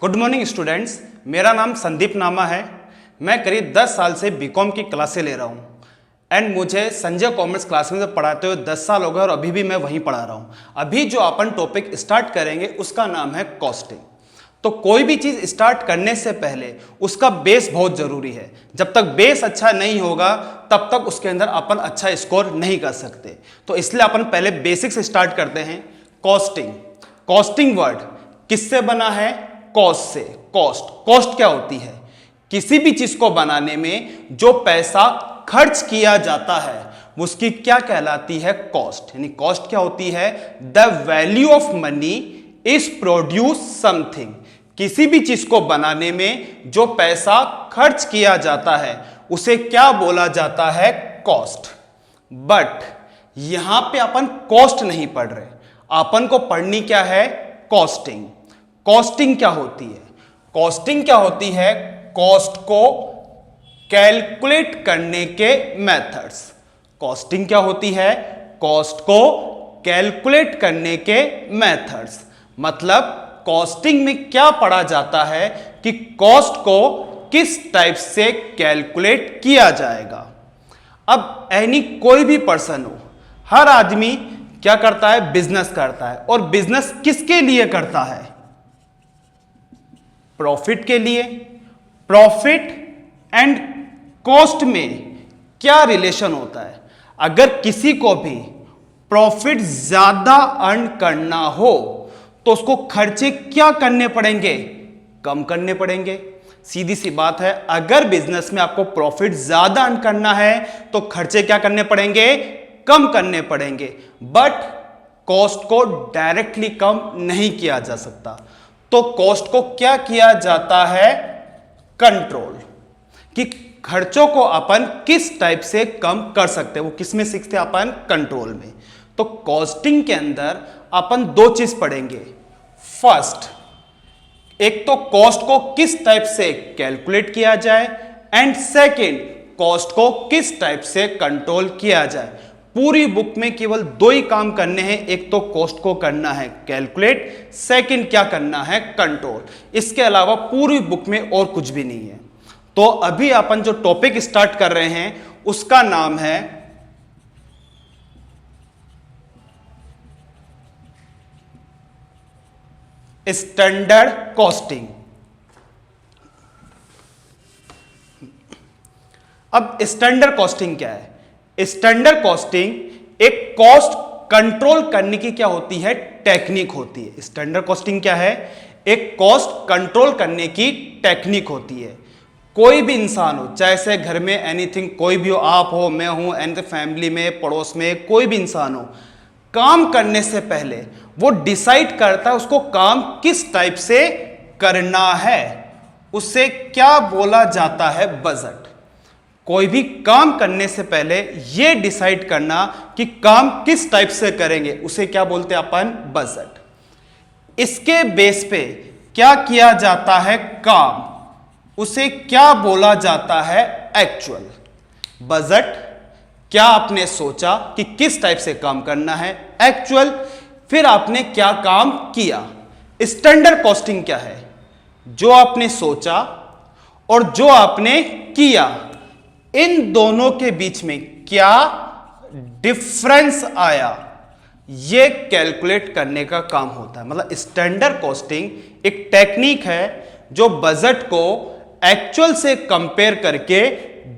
Good morning students, मेरा नाम संदीप नामा है। मैं करीब 10 साल से बीकॉम की क्लासें ले रहा हूँ एंड मुझे संजय कॉमर्स क्लास में पढ़ाते हुए 10 साल हो गए और अभी भी मैं वहीं पढ़ा रहा हूँ। अभी जो अपन टॉपिक स्टार्ट करेंगे उसका नाम है कॉस्टिंग। तो कोई भी चीज़ स्टार्ट करने से पहले उसका बेस बहुत ज़रूरी है। जब तक बेस अच्छा नहीं होगा तब तक उसके अंदर अपन अच्छा स्कोर नहीं कर सकते। तो इसलिए अपन पहले बेसिक से स्टार्ट करते हैं। कॉस्टिंग, कॉस्टिंग वर्ड किससे बना है? कॉस्ट से। कॉस्ट क्या होती है? किसी भी चीज को बनाने में जो पैसा खर्च किया जाता है उसकी क्या कहलाती है? कॉस्ट। यानी कॉस्ट क्या होती है? The value of money is produce something. किसी भी चीज को बनाने में जो पैसा खर्च किया जाता है उसे क्या बोला जाता है? कॉस्ट। बट यहां पे अपन कॉस्ट नहीं पढ़ रहे, अपन को पढ़नी क्या है? कॉस्टिंग। कॉस्टिंग क्या होती है? कॉस्टिंग क्या होती है? कॉस्ट को कैलकुलेट करने के मेथड्स। कॉस्टिंग क्या होती है? कॉस्ट को कैलकुलेट करने के मेथड्स। मतलब कॉस्टिंग में क्या पढ़ा जाता है कि कॉस्ट को किस टाइप से कैलकुलेट किया जाएगा। अब एनी कोई भी पर्सन हो, हर आदमी क्या करता है? बिजनेस करता है। और बिजनेस किसके लिए करता है? प्रॉफिट के लिए। प्रॉफिट एंड कॉस्ट में क्या रिलेशन होता है? अगर किसी को भी प्रॉफिट ज्यादा अर्न करना हो तो उसको खर्चे क्या करने पड़ेंगे? कम करने पड़ेंगे। सीधी सी बात है, अगर बिजनेस में आपको प्रॉफिट ज्यादा अर्न करना है तो खर्चे क्या करने पड़ेंगे? कम करने पड़ेंगे। बट कॉस्ट को डायरेक्टली कम नहीं किया जा सकता। तो कॉस्ट को क्या किया जाता है? कंट्रोल। कि खर्चों को अपन किस टाइप से कम कर सकते हैं, वो किस में सीखते हैं अपन? कंट्रोल में। तो कॉस्टिंग के अंदर अपन दो चीज पढ़ेंगे। फर्स्ट, एक तो कॉस्ट को किस टाइप से कैलकुलेट किया जाए एंड सेकंड, कॉस्ट को किस टाइप से कंट्रोल किया जाए। पूरी बुक में केवल दो ही काम करने हैं, एक तो कॉस्ट को करना है कैलकुलेट, सेकंड क्या करना है? कंट्रोल। इसके अलावा पूरी बुक में और कुछ भी नहीं है। तो अभी अपन जो टॉपिक स्टार्ट कर रहे हैं उसका नाम है स्टैंडर्ड कॉस्टिंग। अब स्टैंडर्ड कॉस्टिंग क्या है? स्टैंडर्ड कॉस्टिंग एक कॉस्ट कंट्रोल करने की क्या होती है? टेक्निक होती है। स्टैंडर्ड कॉस्टिंग क्या है? एक कॉस्ट कंट्रोल करने की टेक्निक होती है। कोई भी इंसान हो, चाहे से घर में एनीथिंग, कोई भी हो, आप हो, मैं हूं, एंड फैमिली में, पड़ोस में कोई भी इंसान हो, काम करने से पहले वो डिसाइड करता है उसको काम किस टाइप से करना है। उसे क्या बोला जाता है? बजट। कोई भी काम करने से पहले यह डिसाइड करना कि काम किस टाइप से करेंगे उसे क्या बोलते हैं अपन? बजट। इसके बेस पे क्या किया जाता है? काम। उसे क्या बोला जाता है? एक्चुअल। बजट, क्या आपने सोचा कि किस टाइप से काम करना है? एक्चुअल, फिर आपने क्या काम किया। स्टैंडर्ड कॉस्टिंग क्या है? जो आपने सोचा और जो आपने किया, इन दोनों के बीच में क्या डिफरेंस आया, यह कैलकुलेट करने का काम होता है। मतलब स्टैंडर्ड कॉस्टिंग एक टेक्निक है जो बजट को एक्चुअल से कंपेयर करके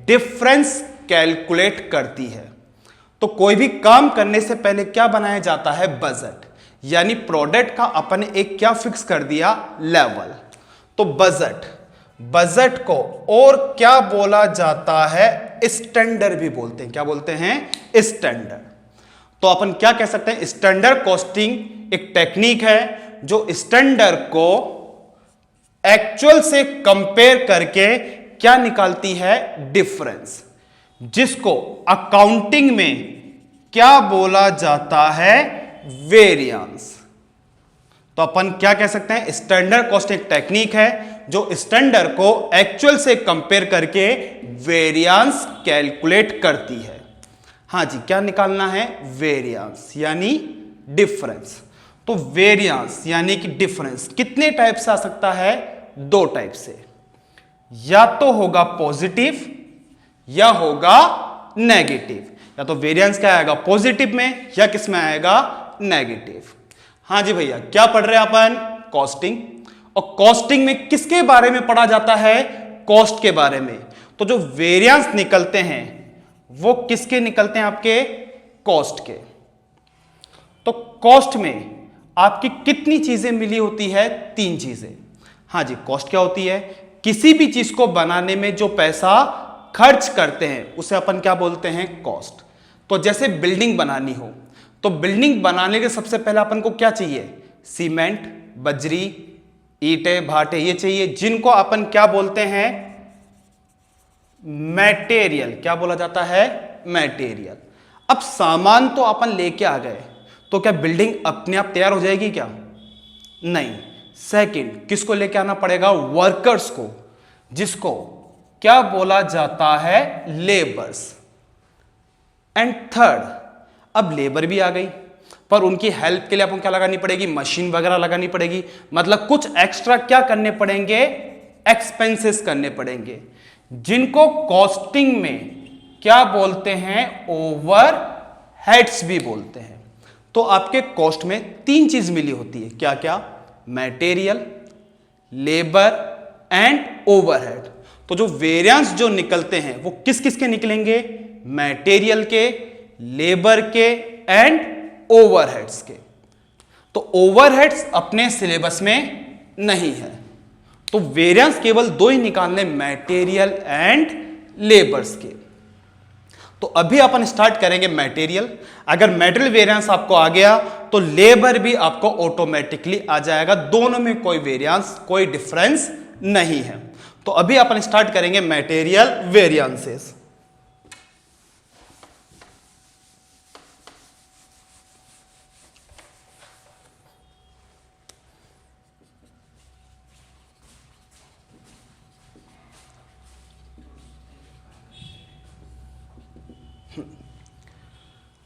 डिफरेंस कैलकुलेट करती है। तो कोई भी काम करने से पहले क्या बनाया जाता है? बजट। यानी प्रोडक्ट का अपन एक क्या फिक्स कर दिया? लेवल। तो बजट को और क्या बोला जाता है? स्टैंडर्ड भी बोलते हैं। क्या बोलते हैं? स्टैंडर्ड। तो अपन क्या कह सकते हैं? स्टैंडर्ड कॉस्टिंग एक टेक्निक है जो स्टैंडर्ड को एक्चुअल से कंपेयर करके क्या निकालती है? डिफरेंस। जिसको अकाउंटिंग में क्या बोला जाता है? वेरिएंस। तो अपन क्या कह सकते हैं? स्टैंडर्ड कॉस्टिंग टेक्निक है जो स्टैंडर्ड को एक्चुअल से कंपेयर करके वेरिएंस कैलकुलेट करती है। हां जी, क्या निकालना है? वेरिएंस यानी डिफरेंस। तो वेरिएंस यानी कि डिफरेंस कितने टाइप से आ सकता है? दो टाइप से, या तो होगा पॉजिटिव या होगा नेगेटिव। या तो वेरिएंस क्या आएगा पॉजिटिव में या किस में आएगा नेगेटिव। हाँ जी भैया, क्या पढ़ रहे हैं अपन? कॉस्टिंग। और कॉस्टिंग में किसके बारे में पढ़ा जाता है? कॉस्ट के बारे में। तो जो वेरिएंस निकलते हैं वो किसके निकलते हैं? आपके कॉस्ट के। तो कॉस्ट में आपकी कितनी चीजें मिली होती है? तीन चीजें। हाँ जी, कॉस्ट क्या होती है? किसी भी चीज को बनाने में जो पैसा खर्च करते हैं उसे अपन क्या बोलते हैं? कॉस्ट। तो जैसे बिल्डिंग बनानी हो तो बिल्डिंग बनाने के सबसे पहले अपन को क्या चाहिए? सीमेंट, बजरी, ईंटें, भाटे, ये चाहिए, जिनको अपन क्या बोलते हैं? मटेरियल। क्या बोला जाता है? मटेरियल। अब सामान तो अपन लेके आ गए, तो क्या बिल्डिंग अपने आप तैयार हो जाएगी क्या? नहीं। सेकंड, किसको लेके आना पड़ेगा? वर्कर्स को, जिसको क्या बोला जाता है? लेबर्स। एंड थर्ड, अब लेबर भी आ गई, पर उनकी हेल्प के लिए आपको क्या लगानी पड़ेगी? मशीन वगैरह लगानी पड़ेगी। मतलब कुछ एक्स्ट्रा क्या करने पड़ेंगे? एक्सपेंसेस करने पड़ेंगे, जिनको कॉस्टिंग में क्या बोलते हैं? ओवर हेड्स भी बोलते हैं। तो आपके कॉस्ट में तीन चीज मिली होती है। क्या क्या? Material, labour and overhead. तो जो वेरिएंस जो निकलते हैं वो किस किस के निकलेंगे? मटेरियल के, लेबर के एंड ओवरहेड्स के। तो ओवरहेड्स अपने सिलेबस में नहीं है, तो वेरिएंस केवल दो ही निकालने, मटेरियल एंड लेबर्स के। तो अभी अपन स्टार्ट करेंगे मटेरियल। अगर मटेरियल वेरिएंस आपको आ गया तो लेबर भी आपको ऑटोमेटिकली आ जाएगा। दोनों में कोई वेरिएंस, कोई डिफरेंस नहीं है। तो अभी अपन स्टार्ट करेंगे मटेरियल वेरिएंसेस।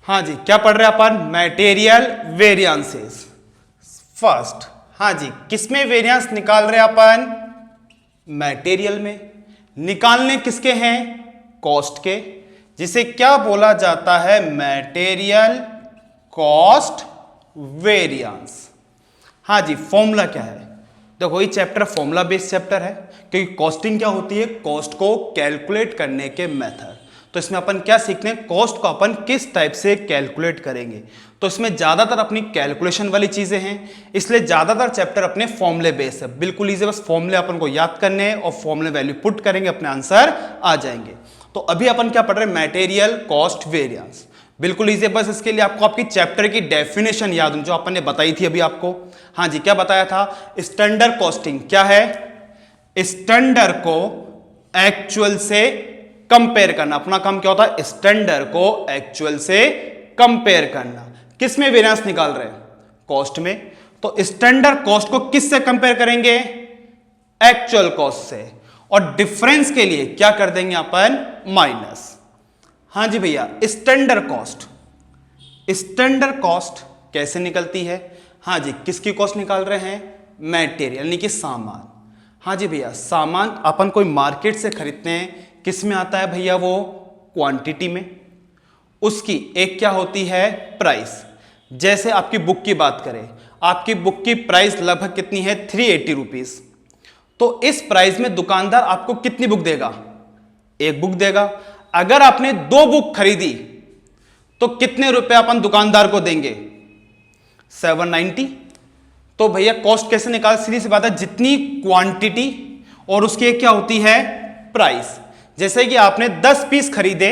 हाँ जी, क्या पढ़ रहे हैं अपन? Material variances. फर्स्ट, हाँ जी, किसमें वेरिएंस निकाल रहे हैं अपन? मटेरियल में। निकालने किसके हैं? कॉस्ट के, जिसे क्या बोला जाता है? Material cost variance. हाँ जी, फॉर्मूला क्या है? देखो, ये चैप्टर फॉर्मूला बेस्ड चैप्टर है, क्योंकि कॉस्टिंग क्या होती है? कॉस्ट को कैलकुलेट करने के मेथड। तो इसमें अपन क्या सीखते हैं? कॉस्ट को अपन किस टाइप से कैलकुलेट करेंगे। तो इसमें ज्यादातर अपनी कैलकुलेशन वाली चीजें हैं, इसलिए ज्यादातर चैप्टर अपने फॉर्मूले बेस्ड है। बिल्कुल इजी, बस फॉर्मूले अपन को याद करने हैं और फॉर्मूले वैल्यू पुट करेंगे, अपने आंसर आ जाएंगे। तो अभी अपन क्या पढ़ रहे हैं? Material cost variance. बिल्कुल इजी, बस इसके लिए आपको आपकी चैप्टर की डेफिनेशन याद हो जो अपन ने बताई थी अभी आपको। हाँ जी, क्या बताया था? स्टैंडर्ड कॉस्टिंग क्या है? स्टैंडर्ड को एक्चुअल से कंपेयर करना। अपना काम क्या होता है? स्टैंडर्ड को एक्चुअल से कंपेयर करना। किस में वेरिएंस निकाल रहे हैं? कॉस्ट में। तो स्टैंडर्ड कॉस्ट को किस से कंपेयर करेंगे? एक्चुअल कॉस्ट से। और डिफरेंस के लिए क्या कर देंगे अपन? माइनस। हाँ जी भैया, स्टैंडर्ड कॉस्ट। स्टैंडर्ड कॉस्ट कैसे निकलती है? हाँ जी, किसकी कॉस्ट निकाल रहे हैं? मटेरियल, यानी कि सामान। हाँ जी भैया, सामान अपन कोई मार्केट से खरीदते हैं, किस में आता है भैया? वो क्वांटिटी में। उसकी एक क्या होती है? प्राइस। जैसे आपकी बुक की बात करें, आपकी बुक की प्राइस लगभग कितनी है? 380 रुपीज। तो इस प्राइस में दुकानदार आपको कितनी बुक देगा? एक बुक देगा। अगर आपने दो बुक खरीदी तो कितने रुपए अपन दुकानदार को देंगे? 790। तो भैया कॉस्ट कैसे निकाल? सीधी सी बात है, जितनी क्वांटिटी और उसकी एक क्या होती है? प्राइस। जैसे कि आपने 10 पीस खरीदे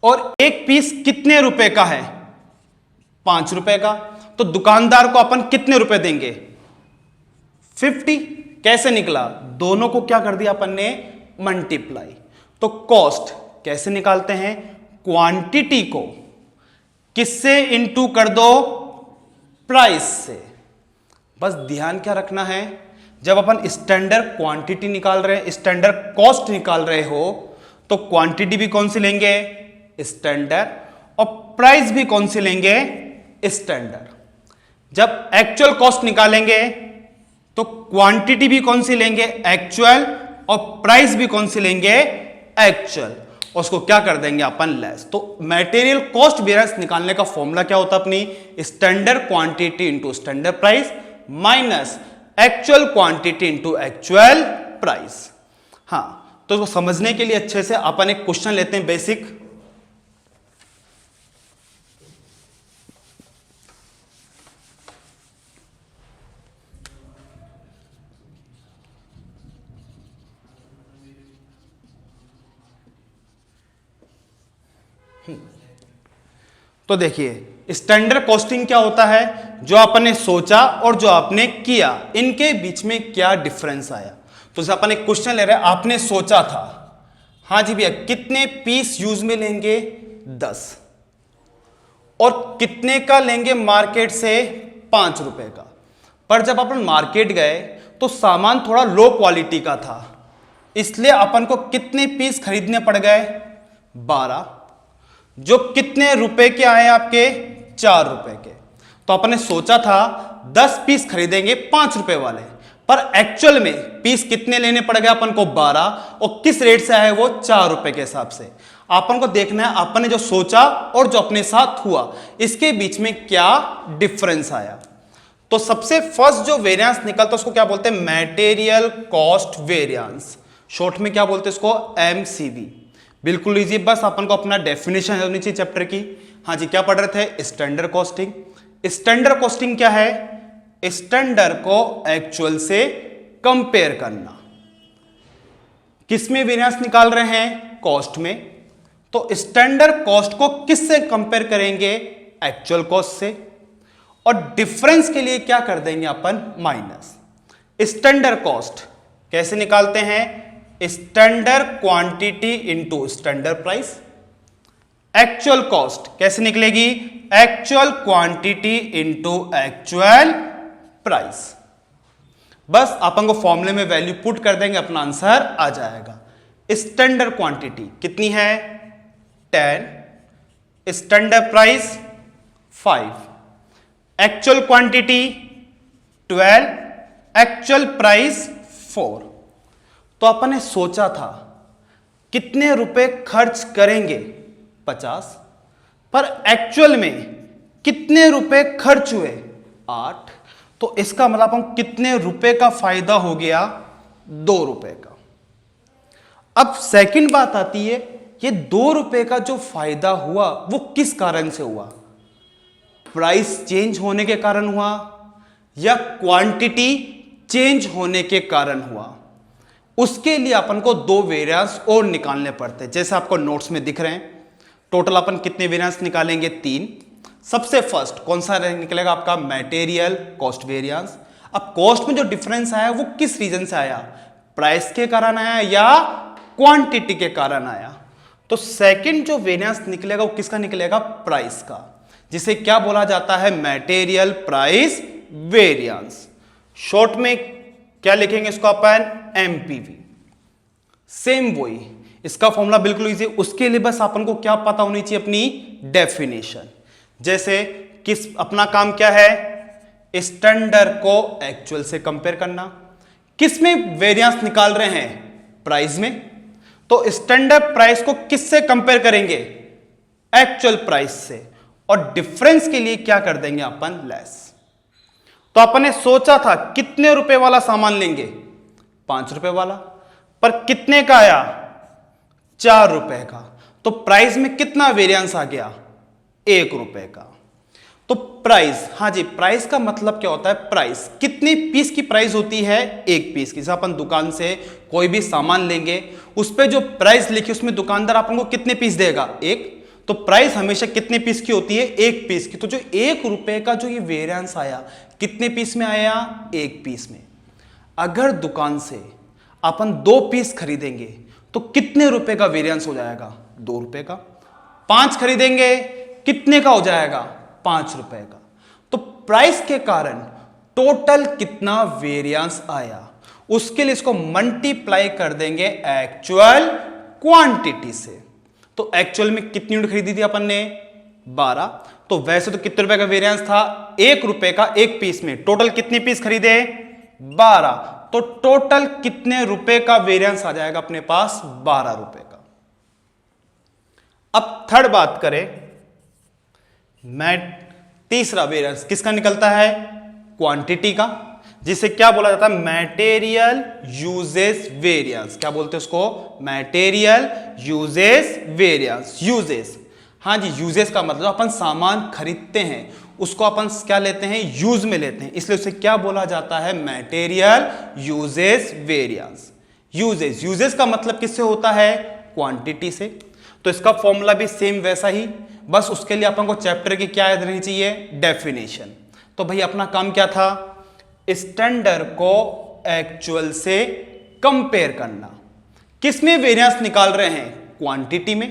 और एक पीस कितने रुपए का है? 5 रुपए का। तो दुकानदार को अपन कितने रुपए देंगे? 50। कैसे निकला? दोनों को क्या कर दिया अपन ने? मल्टीप्लाई। तो कॉस्ट कैसे निकालते हैं? क्वांटिटी को किससे इनटू कर दो? प्राइस से। बस ध्यान क्या रखना है, जब अपन स्टैंडर्ड क्वांटिटी निकाल रहे हैं, स्टैंडर्ड कॉस्ट निकाल रहे हो, तो क्वांटिटी भी कौन सी लेंगे? स्टैंडर्ड। और प्राइस भी कौन सी लेंगे? स्टैंडर्ड। जब एक्चुअल कॉस्ट निकालेंगे तो क्वांटिटी भी कौन सी लेंगे, एक्चुअल, और प्राइस भी कौन सी लेंगे, एक्चुअल, उसको क्या कर देंगे अपन, लेस। तो मटेरियल कॉस्ट वेरिएंस निकालने का फॉर्मूला क्या होता है अपनी, standard quantity into standard price minus actual quantity into actual price. हाँ, तो इसको समझने के लिए अच्छे से अपन एक क्वेश्चन लेते हैं बेसिक। तो देखिए स्टैंडर्ड कॉस्टिंग क्या होता है, जो आपने सोचा और जो आपने किया इनके बीच में क्या डिफरेंस आया। तो जैसे अपन एक क्वेश्चन ले रहे हैं, आपने सोचा था, हाँ जी भैया कितने पीस यूज में लेंगे, 10, और कितने का लेंगे मार्केट से, 5 रुपए का। पर जब अपन मार्केट गए तो सामान थोड़ा लो क्वालिटी का था, इसलिए अपन को कितने पीस खरीदने पड़ गए, 12, जो कितने रुपए के आए आपके, 4 रुपए के। तो अपने सोचा था 10 पीस खरीदेंगे 5 रुपए वाले, पर एक्चुअल में पीस कितने लेने पड़ गए अपन को, 12, और किस रेट से आए वो, 4 रुपए के हिसाब से। अपन को देखना है अपन ने जो सोचा और जो अपने साथ हुआ इसके बीच में क्या डिफरेंस आया। तो सबसे फर्स्ट जो वेरिएंस निकलता उसको क्या बोलते हैं, मटेरियल कॉस्ट वेरिएंस, शॉर्ट में क्या बोलते हैं इसको, एमसीवी। बिल्कुल इजी, बस अपन को अपना डेफिनेशन होनी चाहिए चैप्टर की। हाँ जी, क्या पढ़ रहे थे, स्टैंडर्ड कॉस्टिंग। स्टैंडर्ड कॉस्टिंग क्या है, स्टैंडर्ड को एक्चुअल से कंपेयर करना। किसमें वेरिएंस निकाल रहे हैं, कॉस्ट में। तो स्टैंडर्ड कॉस्ट को किससे कंपेयर करेंगे, एक्चुअल कॉस्ट से, और डिफरेंस के लिए क्या कर देंगे अपन, माइनस। स्टैंडर्ड कॉस्ट कैसे निकालते हैं, standard quantity into standard price. Actual cost कैसे निकलेगी, actual quantity into actual price. बस अपन को फॉर्मूले में वैल्यू पुट कर देंगे, अपना आंसर आ जाएगा। स्टैंडर्ड क्वांटिटी कितनी है, 10, standard price 5, actual quantity 12, actual price 4। तो अपन ने सोचा था कितने रुपए खर्च करेंगे, 50, पर एक्चुअल में कितने रुपए खर्च हुए, 8। तो इसका मतलब अपन कितने रुपए का फायदा हो गया, 2 रुपए का। अब सेकंड बात आती है, ये 2 रुपए का जो फायदा हुआ वो किस कारण से हुआ, प्राइस चेंज होने के कारण हुआ या क्वांटिटी चेंज होने के कारण हुआ। उसके लिए अपन को 2 वेरिएंस और निकालने पड़ते हैं, जैसे आपको नोट्स में दिख रहे हैं। टोटल अपन कितने वेरिएंस निकालेंगे, 3। सबसे फर्स्ट कौन सा निकलेगा आपका, मटेरियल कॉस्ट वेरिएंस। अब कॉस्ट में जो डिफरेंस आया वो किस रीजन से आया, प्राइस के कारण आया या क्वांटिटी के कारण आया। तो सेकंड जो वेरिएंस निकलेगा वो किसका निकलेगा, प्राइस का, जिसे क्या बोला जाता है, मटेरियल प्राइस वेरिएंस। शॉर्ट में क्या लिखेंगे इसको अपन, एमपीवी। सेम वही, इसका फॉर्मूला बिल्कुल इजी। उसके लिए बस अपन को क्या पता होनी चाहिए, अपनी डेफिनेशन। जैसे किस, अपना काम क्या है, स्टैंडर्ड को एक्चुअल से कंपेयर करना। किस में वेरिएंस निकाल रहे हैं, प्राइस में। तो स्टैंडर्ड प्राइस को किससे कंपेयर करेंगे, एक्चुअल प्राइस से, और डिफरेंस के लिए क्या कर देंगे अपन, लेस। तो अपन ने सोचा था कितने रुपए वाला सामान लेंगे, 5 रुपए वाला, पर कितने का आया, 4 रुपए का। तो प्राइस में कितना वेरिएंस आ गया, 1 रुपए का। तो प्राइस, हाँ जी, प्राइस का मतलब क्या होता है, प्राइस कितनी पीस की प्राइस होती है, 1 पीस की। जैसे अपन दुकान से कोई भी सामान लेंगे, उस पर जो प्राइस लिखी उसमें दुकानदार अपन को कितने पीस देगा, 1। तो प्राइस हमेशा कितने पीस की होती है, 1 पीस की। तो जो 1 रुपए का जो ये वेरिएंस आया, कितने पीस में आया, 1 पीस में। अगर दुकान से अपन 2 पीस खरीदेंगे तो कितने रुपए का वेरिएंस हो जाएगा, 2 रुपए का। 5 खरीदेंगे कितने का हो जाएगा, 5 रुपए का। तो प्राइस के कारण टोटल कितना वेरिएंस आया, उसके लिए इसको मल्टीप्लाई कर देंगे एक्चुअल क्वांटिटी से। तो एक्चुअल में कितनी यूनिट खरीदी थी अपन ने, 12। तो वैसे तो कितने रुपए का वेरिएंस था, 1 रुपए का 1 पीस में। टोटल कितने पीस खरीदे, 12, तो टोटल कितने रुपए का वेरिएंस आ जाएगा अपने पास? 12 रुपए का। अब थर्ड बात करें, तीसरा वेरिएंस किसका निकलता है? क्वांटिटी का, जिसे क्या बोला जाता है? Material usages variance. क्या बोलते हैं उसको? Material usages variance. यूजेस, हाँ जी, यूजेस का मतलब अपन सामान खरीदते हैं उसको अपन क्या लेते हैं? यूज में लेते हैं, इसलिए उसे क्या बोला जाता है? Material usages variance. Uses, uses का मतलब किससे होता है? क्वांटिटी से। तो इसका फॉर्मूला भी सेम वैसा ही, बस उसके लिए अपन को चैप्टर की क्या याद रहनी चाहिए? डेफिनेशन। तो भाई अपना काम क्या था? स्टैंडर्ड को एक्चुअल से कंपेयर करना। किसमें वेरिएंस निकाल रहे हैं? क्वांटिटी में।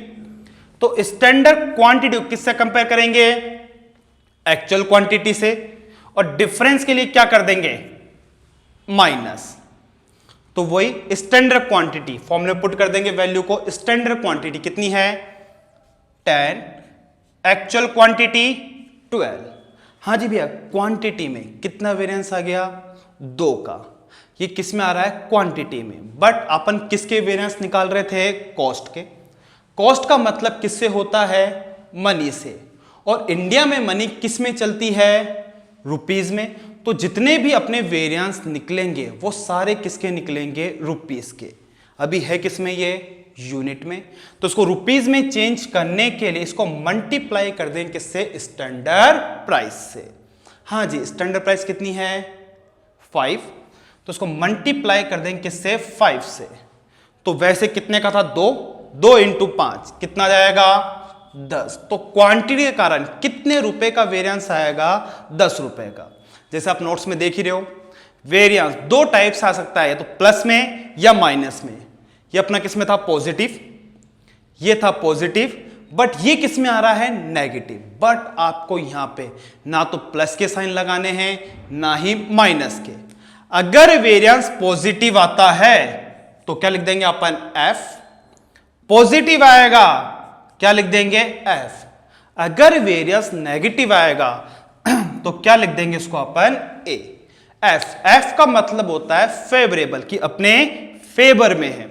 तो स्टैंडर्ड क्वांटिटी को किससे कंपेयर करेंगे? एक्चुअल क्वांटिटी से। और डिफरेंस के लिए क्या कर देंगे? माइनस। तो वही स्टैंडर्ड क्वांटिटी फॉर्मूले पुट कर देंगे वैल्यू को। स्टैंडर्ड क्वांटिटी कितनी है? 10, एक्चुअल क्वांटिटी 12। हाँ जी भैया, क्वांटिटी में कितना वेरिएंस आ गया? 2 का। ये किस में आ रहा है? क्वांटिटी में। बट अपन किसके वेरिएंस निकाल रहे थे? कॉस्ट के। कॉस्ट का मतलब किससे होता है? मनी से। और इंडिया में मनी किस में चलती है? रुपीज में। तो जितने भी अपने वेरिएंस निकलेंगे वो सारे किसके निकलेंगे? रुपीज के। अभी है किसमें ये? यूनिट में। तो इसको रुपीज में चेंज करने के लिए इसको मल्टीप्लाई कर देंगे किससे? स्टैंडर्ड प्राइस से। हाँ जी, स्टैंडर्ड प्राइस कितनी है? 5। तो इसको मल्टीप्लाई कर देंगे किससे? 5 से। तो वैसे कितने का था? 2 इंटू 5 कितना जाएगा? 10। तो क्वांटिटी के कारण कितने रुपए का वेरिएंस आएगा? 10 रुपए का। जैसे आप नोट्स में देख ही रहे हो, वेरिएंस 2 टाइप से आ सकता है, तो प्लस में या माइनस में। ये अपना किसमें था? पॉजिटिव। ये था पॉजिटिव, बट ये किसमें आ रहा है? नेगेटिव। बट आपको यहां पे ना तो प्लस के साइन लगाने हैं ना ही माइनस के। अगर वेरिएंस पॉजिटिव आता है तो क्या लिख देंगे अपन? एफ। पॉजिटिव आएगा क्या लिख देंगे? एफ। अगर वेरिएंस नेगेटिव आएगा तो क्या लिख देंगे इसको अपन? ए। एफ। एफ का मतलब होता है फेवरेबल, कि अपने फेवर में है।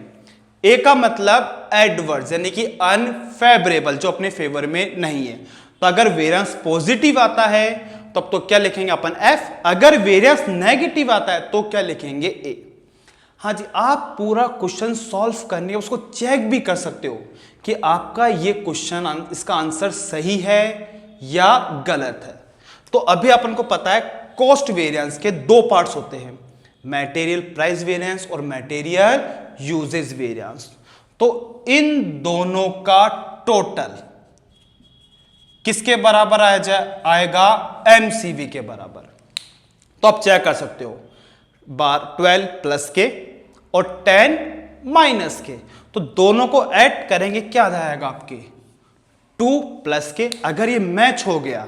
ए का मतलब एडवर्स, यानी कि अनफेवरेबल, जो अपने फेवर में नहीं है। तो अगर वेरिएंस पॉजिटिव आता है तब तो क्या लिखेंगे अपन? एफ। अगर वेरिएंस नेगेटिव आता है तो क्या लिखेंगे? ए। हाँ जी, आप पूरा क्वेश्चन सॉल्व करने उसको चेक भी कर सकते हो कि आपका ये क्वेश्चन, इसका आंसर सही है या गलत है। तो अभी अपन को पता है कॉस्ट वेरिएंस के 2 पार्ट्स होते हैं, मटेरियल प्राइस वेरिएंस और मटेरियल यूजेज वेरिएंस। तो इन दोनों का टोटल किसके बराबर आएगा? एमसीवी के बराबर। तो आप चेक कर सकते हो, 12 प्लस के और 10 माइनस के, तो दोनों को ऐड करेंगे क्या आएगा आपके? 2 प्लस के। अगर ये मैच हो गया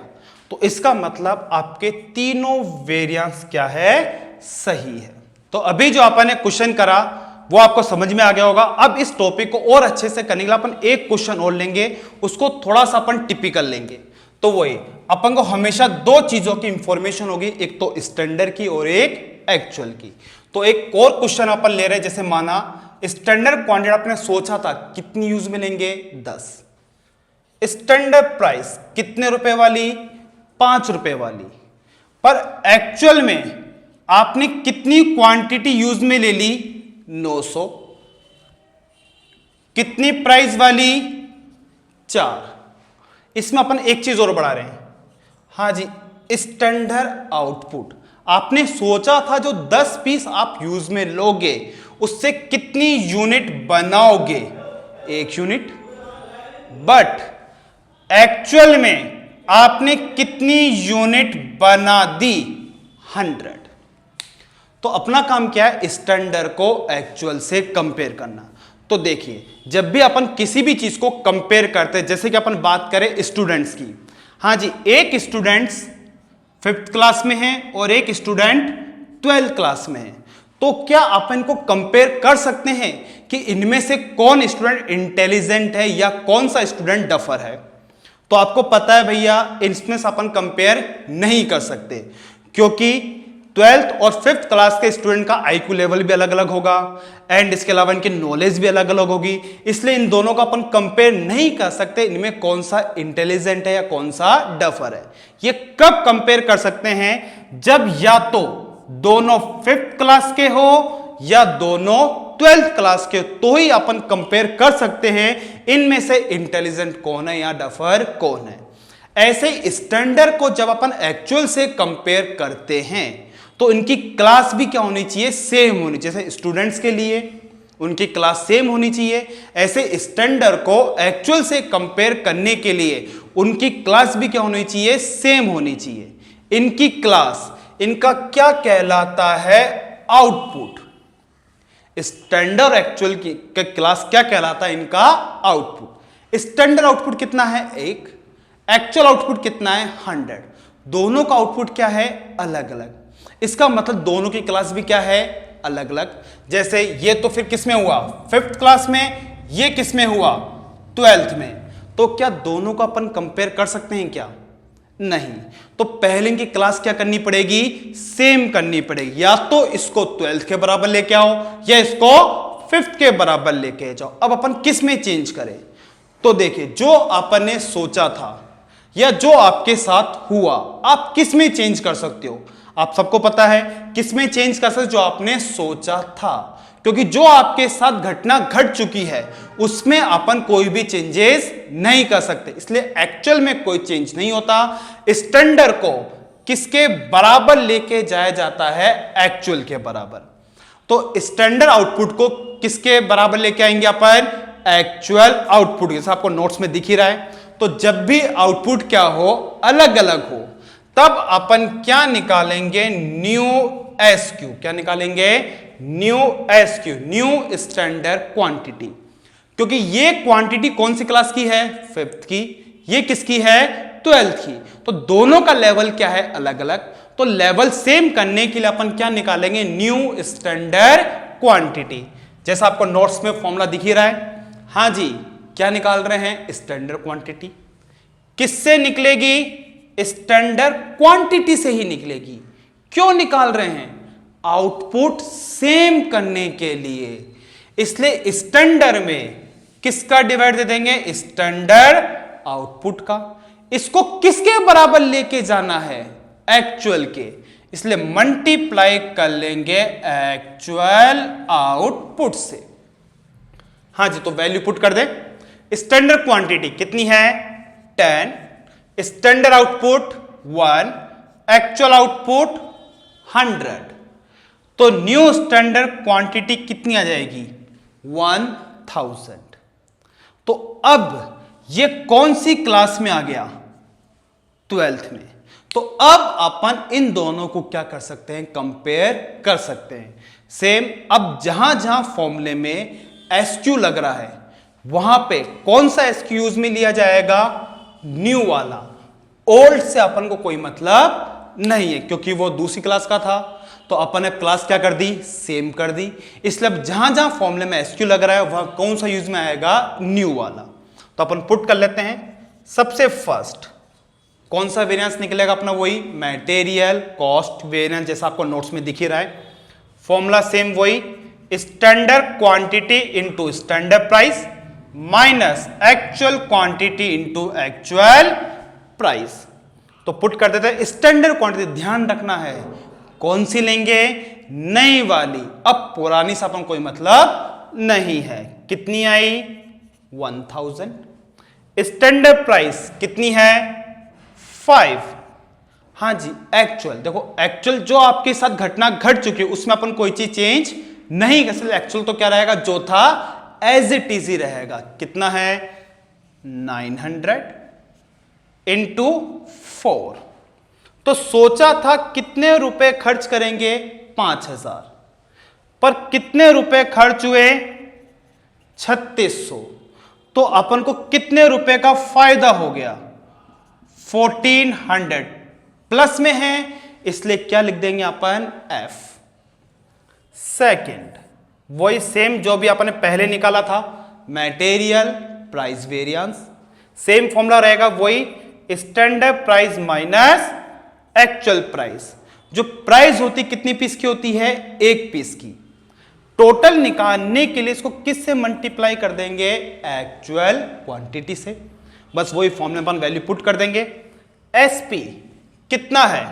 तो इसका मतलब आपके तीनों वेरिएंस क्या है? सही है। तो अभी जो अपन ने क्वेश्चन करा वो आपको समझ में आ गया होगा। अब इस टॉपिक को और अच्छे से करने के लिए अपन एक क्वेश्चन और लेंगे, उसको थोड़ा सा अपन टिपिकल लेंगे। तो वही अपन को हमेशा 2 चीजों की इंफॉर्मेशन होगी, एक तो स्टैंडर्ड की और एक एक्चुअल की। तो एक और क्वेश्चन अपन ले रहे हैं, जैसे माना स्टैंडर्ड क्वांटिटी आपने सोचा था कितनी यूज में लेंगे? 10। स्टैंडर्ड प्राइस कितने रुपए वाली? 5 रुपए वाली। पर एक्चुअल में आपने कितनी क्वांटिटी यूज में ले ली? 900। कितनी प्राइस वाली? 4। इसमें अपन एक चीज और बढ़ा रहे हैं, हाँ जी, स्टैंडर्ड आउटपुट। आपने सोचा था जो 10 पीस आप यूज में लोगे उससे कितनी यूनिट बनाओगे? 1 यूनिट। बट एक्चुअल में आपने कितनी यूनिट बना दी? 100। तो अपना काम क्या है? स्टैंडर्ड को एक्चुअल से कंपेयर करना। तो देखिए, जब भी अपन किसी भी चीज को कंपेयर करते हैं, जैसे कि अपन बात करें स्टूडेंट्स की, हाँ जी, एक स्टूडेंट्स 5th क्लास में है और एक स्टूडेंट 12th क्लास में है, तो क्या अपन को कंपेयर कर सकते हैं कि इनमें से कौन स्टूडेंट इंटेलिजेंट है या कौन सा स्टूडेंट डफर है? तो आपको पता है भैया, इसमें से अपन कंपेयर नहीं कर सकते, क्योंकि ट्वेल्थ और फिफ्थ क्लास के स्टूडेंट का आईक्यू लेवल भी अलग अलग होगा एंड इसके अलावा इनकी नॉलेज भी अलग अलग होगी, इसलिए इन दोनों का अपन कंपेयर नहीं कर सकते इनमें कौन सा इंटेलिजेंट है या कौन सा डफर है। ये कब कंपेयर कर सकते हैं, जब या तो दोनों फिफ्थ क्लास के हो या दोनों ट्वेल्थ क्लास के, तो ही अपन कंपेयर कर सकते हैं इनमें से इंटेलिजेंट कौन है या डफर कौन है। ऐसे स्टैंडर्ड को जब अपन एक्चुअल से कंपेयर करते हैं तो इनकी क्लास भी क्या होनी चाहिए, सेम होनी चाहिए। जैसे स्टूडेंट्स के लिए उनकी क्लास सेम होनी चाहिए, ऐसे स्टैंडर्ड को एक्चुअल से कंपेयर करने के लिए उनकी क्लास भी क्या होनी चाहिए, सेम होनी चाहिए। इनकी क्लास, इनका क्या कहलाता है, आउटपुट। स्टैंडर्ड एक्चुअल की क्लास क्या कहलाता है, इनका आउटपुट। स्टैंडर्ड आउटपुट कितना है 1, एक्चुअल आउटपुट कितना है 100। दोनों का आउटपुट क्या है, अलग अलग। इसका मतलब दोनों की क्लास भी क्या है, अलग अलग। जैसे ये तो फिर किस में हुआ, फिफ्थ क्लास में, ये किस में हुआ, ट्वेल्थ में। तो क्या दोनों को अपन कंपेयर कर सकते हैं क्या, नहीं। तो पहले की क्लास क्या करनी पड़ेगी, सेम करनी पड़ेगी। या तो इसको ट्वेल्थ के बराबर लेके आओ या इसको फिफ्थ के बराबर लेके जाओ। अब अपन किस में चेंज करें, तो देखिए जो अपन ने सोचा था या जो आपके साथ हुआ, आप किस में चेंज कर सकते हो। आप सबको पता है किस में चेंज कर सकते, जो आपने सोचा था, क्योंकि जो आपके साथ घटना घट चुकी है उसमें अपन कोई भी चेंजेस नहीं कर सकते, इसलिए एक्चुअल में कोई चेंज नहीं होता। स्टैंडर्ड को किसके बराबर लेके जाया जाता है, एक्चुअल के बराबर। तो स्टैंडर्ड आउटपुट को किसके बराबर लेके आएंगे अपन, एक्चुअल आउटपुट। जैसे आपको नोट्स में दिख ही रहा है। तो जब भी आउटपुट क्या हो, अलग अलग हो, तब अपन क्या निकालेंगे, न्यू एसक्यू। क्या निकालेंगे, new SQ, new standard quantity. क्योंकि ये क्वांटिटी कौन सी क्लास की है, फिफ्थ की, ये किसकी है, ट्वेल्थ की। तो दोनों का लेवल क्या है, अलग अलग। तो लेवल सेम करने के लिए अपन क्या निकालेंगे, न्यू स्टैंडर्ड क्वांटिटी। जैसा आपको नोट्स में फॉर्मूला दिख ही रहा है। हाँ जी, क्या निकाल रहे हैं, स्टैंडर्ड क्वांटिटी। किससे निकलेगी, स्टैंडर्ड क्वांटिटी से ही निकलेगी। क्यों निकाल रहे हैं, आउटपुट सेम करने के लिए। इसलिए स्टैंडर्ड में किसका डिवाइड दे देंगे, स्टैंडर्ड आउटपुट का। इसको किसके बराबर लेके जाना है, एक्चुअल के, इसलिए मल्टीप्लाई कर लेंगे एक्चुअल आउटपुट से। हाँ जी, तो वैल्यू पुट कर दे। स्टैंडर्ड क्वांटिटी कितनी है, 10, स्टैंडर्ड आउटपुट 1, एक्चुअल आउटपुट 100। तो न्यू स्टैंडर्ड क्वांटिटी कितनी आ जाएगी, 1000। तो अब ये कौन सी क्लास में आ गया, ट्वेल्थ में। तो अब अपन इन दोनों को क्या कर सकते हैं, कंपेयर कर सकते हैं। सेम, अब जहां जहां फॉर्मूले में एसक्यू लग रहा है वहां पे कौन सा एसक्यू यूज में लिया जाएगा, न्यू वाला। ओल्ड से अपन को कोई मतलब नहीं है क्योंकि वो दूसरी क्लास का था। तो अपन ने क्लास क्या कर दी, सेम कर दी। इसलिए अब जहां जहां फॉर्मूले में एसक्यू लग रहा है वहां कौन सा यूज में आएगा, न्यू वाला। तो अपन पुट कर लेते हैं। सबसे फर्स्ट कौन सा वेरिएंस निकलेगा अपना, वही मटेरियल कॉस्ट वेरिएंस, जैसा आपको नोट्स में दिख ही रहा है। फॉर्मूला सेम वही, standard quantity into standard price minus actual quantity into actual price. तो पुट कर देते हैं स्टैंडर्ड क्वांटिटी। ध्यान रखना है कौन सी लेंगे, नई वाली। अब पुरानी से अपन कोई मतलब नहीं है। कितनी आई, 1000। स्टैंडर्ड प्राइस कितनी है, 5। हाँ जी, एक्चुअल देखो, एक्चुअल जो आपके साथ घटना घट चुकी है उसमें अपन कोई चीज चेंज नहीं कर सकते। एक्चुअल तो क्या रहेगा, जो था एज इट इज ही रहेगा। कितना है, 900 इंटू 4। तो सोचा था कितने रुपए खर्च करेंगे, 5000, पर कितने रुपए खर्च हुए, 3600। तो अपन को कितने रुपए का फायदा हो गया, 1400। प्लस में है इसलिए क्या लिख देंगे अपन, एफ। सेकंड वही सेम जो भी अपन ने पहले निकाला था, material price variance. Same formula रहेगा वही, standard price minus actual price. जो प्राइस होती कितनी पीस की होती है, 1 पीस की। टोटल निकालने के लिए इसको किस से मल्टीप्लाई कर देंगे, एक्चुअल क्वांटिटी से। बस वही फॉर्मूला अपन वैल्यू पुट कर देंगे। एसपी कितना है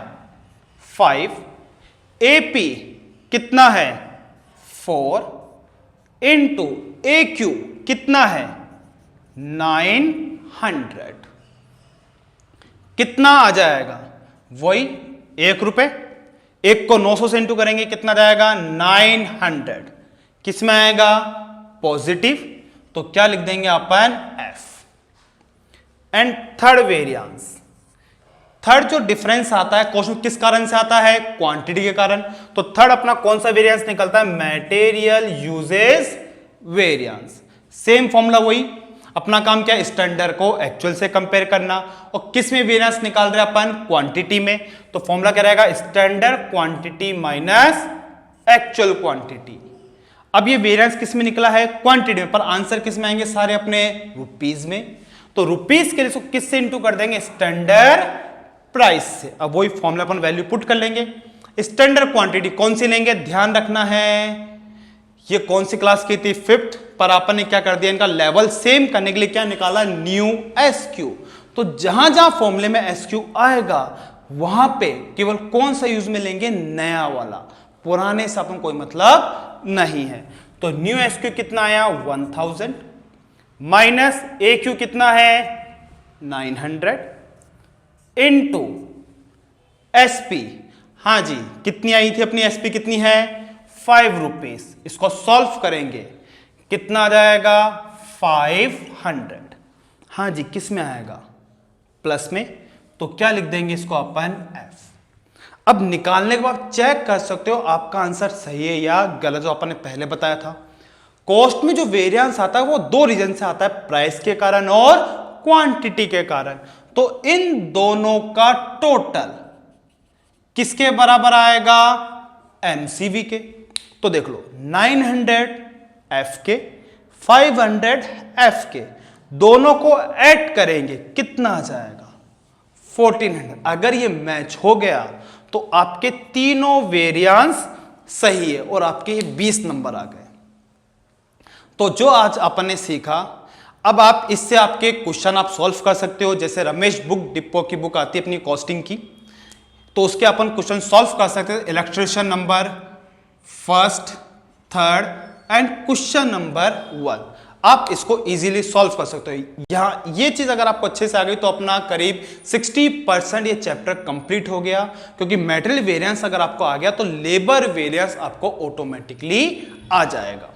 5, एपी कितना है 4 इंटू AQ कितना है 900, कितना आ जाएगा, वही 1 रुपए। 1 को 900 से इंटू करेंगे कितना जाएगा 900, किस में आएगा, पॉजिटिव। तो क्या लिख देंगे अपन, F। And third variance, third जो डिफरेंस आता है क्वेश्चन किस कारण से आता है, क्वांटिटी के कारण। तो थर्ड अपना कौन सा वेरिएंस निकलता है, material usage variance. Same formula वही, अपना काम क्या है, स्टैंडर्ड को एक्चुअल से कंपेयर करना। और किस में वेरिएंस निकाल रहे हैं अपन, क्वांटिटी में। तो फॉर्मूला क्या रहेगा, standard quantity minus actual quantity. अब ये वेरिएंस किस में निकला है, क्वांटिटी में, पर आंसर किस में आएंगे, सारे अपने रुपीज में। तो रुपीज के लिए किस से इंटू कर देंगे, स्टैंडर्ड प्राइस से। अब वही फॉर्मूला अपन वैल्यू पुट कर लेंगे। स्टैंडर्ड क्वांटिटी कौन सी लेंगे, ध्यान रखना है ये कौन सी क्लास की थी, 5th, पर अपन ने क्या कर दिया, इनका लेवल सेम करने के लिए क्या निकाला, न्यू SQ। तो जहां जहां फॉर्मूले में SQ आएगा वहां पे केवल कौन सा यूज में लेंगे, नया वाला, पुराने से अपन कोई मतलब नहीं है। तो न्यू SQ कितना आया 1000 माइनस AQ कितना है 900 इंटू SP, हाँ जी कितनी आई थी अपनी SP, कितनी है 5 रुपीज। इसको सॉल्व करेंगे कितना आ जाएगा 500, हाँ जी किस में आएगा, प्लस में। तो क्या लिख देंगे इसको अपन F। अब निकालने के बाद चेक कर सकते हो आपका आंसर सही है या गलत, जो अपन ने पहले बताया था। कॉस्ट में जो वेरिएंस आता है वो 2 रीजन से आता है, प्राइस के कारण और क्वांटिटी के कारण। तो इन दोनों का टोटल किसके बराबर आएगा, MCV के। तो देख लो 900 F के, 500 F के, दोनों को ऐड करेंगे कितना आ जाएगा 1400। अगर ये मैच हो गया तो आपके तीनों वेरिएंस सही है और आपके ये 20 नंबर आ गए। तो जो आज अपन ने सीखा, अब आप इससे आपके क्वेश्चन आप सॉल्व कर सकते हो। जैसे रमेश बुक डिपो की बुक आती है अपनी कॉस्टिंग की, तो उसके अपन क्वेश्चन सॉल्व कर सकते हैं। Illustration number 1st, 3rd and question number 1, आप इसको इजीली सॉल्व कर सकते हो। यहां ये चीज अगर आपको अच्छे से आ गई तो अपना करीब 60% ये चैप्टर कंप्लीट हो गया, क्योंकि मेटेरियल वेरिएंस अगर आपको आ गया तो लेबर वेरिएंस आपको ऑटोमेटिकली आ जाएगा।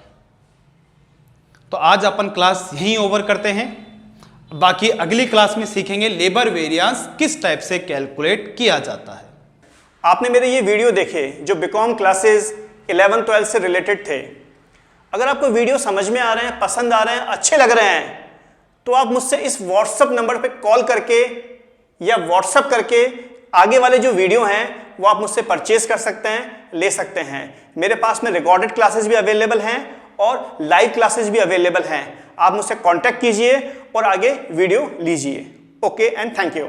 तो आज अपन क्लास यहीं ओवर करते हैं, बाकी अगली क्लास में सीखेंगे लेबर वेरिएंस किस टाइप से कैलकुलेट किया जाता है। आपने मेरे ये वीडियो देखे जो बीकॉम क्लासेस 11-12 से रिलेटेड थे। अगर आपको वीडियो समझ में आ रहे हैं, पसंद आ रहे हैं, अच्छे लग रहे हैं, तो आप मुझसे इस व्हाट्सएप नंबर पे कॉल करके या व्हाट्सएप करके आगे वाले जो वीडियो हैं वो आप मुझसे परचेज कर सकते हैं, ले सकते हैं। मेरे पास में रिकॉर्डेड क्लासेस भी अवेलेबल हैं और लाइव क्लासेस भी अवेलेबल हैं। आप मुझसे कांटेक्ट कीजिए और आगे वीडियो लीजिए। Okay and thank you.